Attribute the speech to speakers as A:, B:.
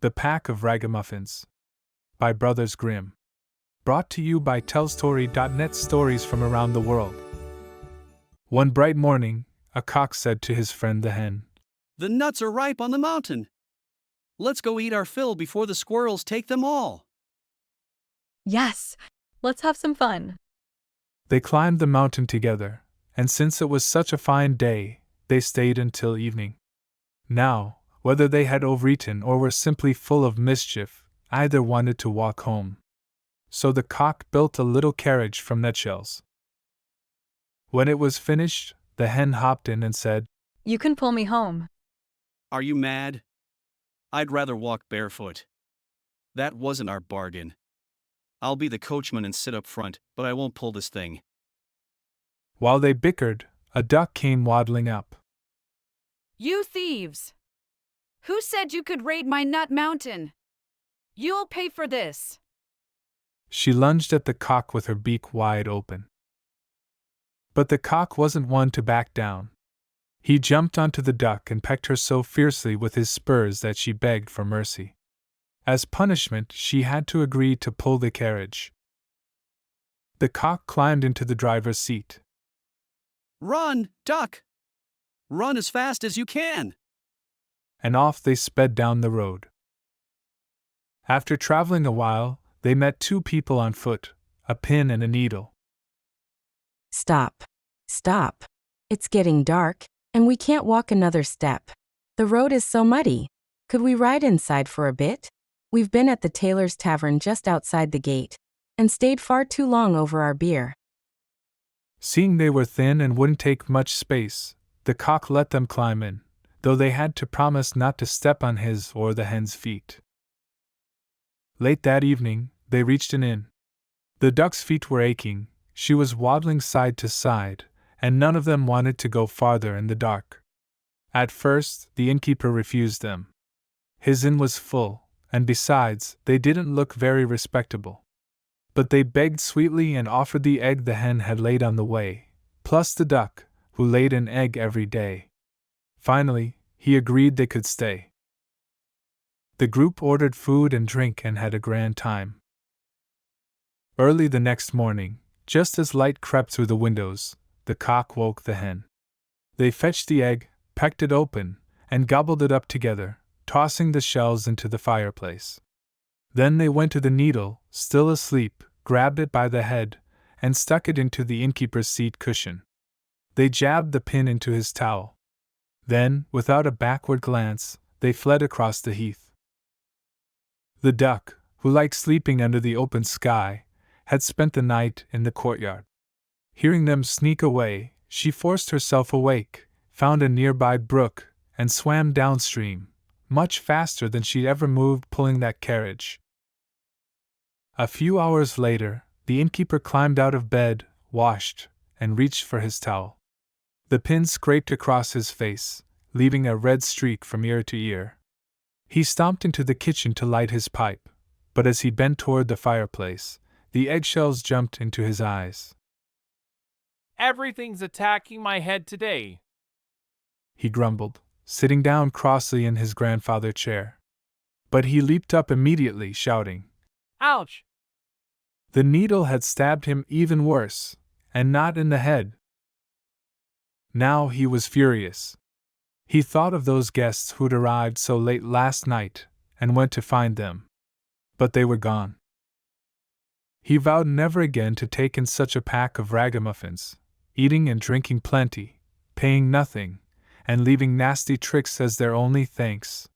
A: The Pack of Ragamuffins by Brothers Grimm. Brought to you by TellStory.net, stories from around the world. One bright morning, a cock said to his friend the hen,
B: "The nuts are ripe on the mountain. Let's go eat our fill before the squirrels take them all."
C: Yes, let's have some fun.
A: They climbed the mountain together, and since it was such a fine day, they stayed until evening. Now, whether they had overeaten or were simply full of mischief, either wanted to walk home. So the cock built a little carriage from nutshells. When it was finished, the hen hopped in and said,
C: You can pull me home.
B: Are you mad? I'd rather walk barefoot. That wasn't our bargain. I'll be the coachman and sit up front, but I won't pull this thing.
A: While they bickered, a duck came waddling up.
D: You thieves! Who said you could raid my nut mountain? You'll pay for this.
A: She lunged at the cock with her beak wide open. But the cock wasn't one to back down. He jumped onto the duck and pecked her so fiercely with his spurs that she begged for mercy. As punishment, she had to agree to pull the carriage. The cock climbed into the driver's seat.
B: Run, duck! Run as fast as you can!
A: And off they sped down the road. After traveling a while, they met two people on foot, a pin and a needle.
E: Stop. Stop. It's getting dark, and we can't walk another step. The road is so muddy. Could we ride inside for a bit? We've been at the Tailor's Tavern just outside the gate, and stayed far too long over our beer.
A: Seeing they were thin and wouldn't take much space, the cock let them climb in, though they had to promise not to step on his or the hen's feet. Late that evening, they reached an inn. The duck's feet were aching, she was waddling side to side, and none of them wanted to go farther in the dark. At first, the innkeeper refused them. His inn was full, and besides, they didn't look very respectable. But they begged sweetly and offered the egg the hen had laid on the way, plus the duck, who laid an egg every day. Finally, he agreed they could stay. The group ordered food and drink and had a grand time. Early the next morning, just as light crept through the windows, the cock woke the hen. They fetched the egg, pecked it open, and gobbled it up together, tossing the shells into the fireplace. Then they went to the needle, still asleep, grabbed it by the head, and stuck it into the innkeeper's seat cushion. They jabbed the pin into his towel. Then, without a backward glance, they fled across the heath. The duck, who liked sleeping under the open sky, had spent the night in the courtyard. Hearing them sneak away, she forced herself awake, found a nearby brook, and swam downstream, much faster than she'd ever moved pulling that carriage. A few hours later, the innkeeper climbed out of bed, washed, and reached for his towel. The pin scraped across his face, leaving a red streak from ear to ear. He stomped into the kitchen to light his pipe, but as he bent toward the fireplace, the eggshells jumped into his eyes.
F: Everything's attacking my head today,
A: he grumbled, sitting down crossly in his grandfather's chair. But he leaped up immediately, shouting,
F: Ouch!
A: The needle had stabbed him even worse, and not in the head. Now he was furious. He thought of those guests who'd arrived so late last night, and went to find them. But they were gone. He vowed never again to take in such a pack of ragamuffins, eating and drinking plenty, paying nothing, and leaving nasty tricks as their only thanks.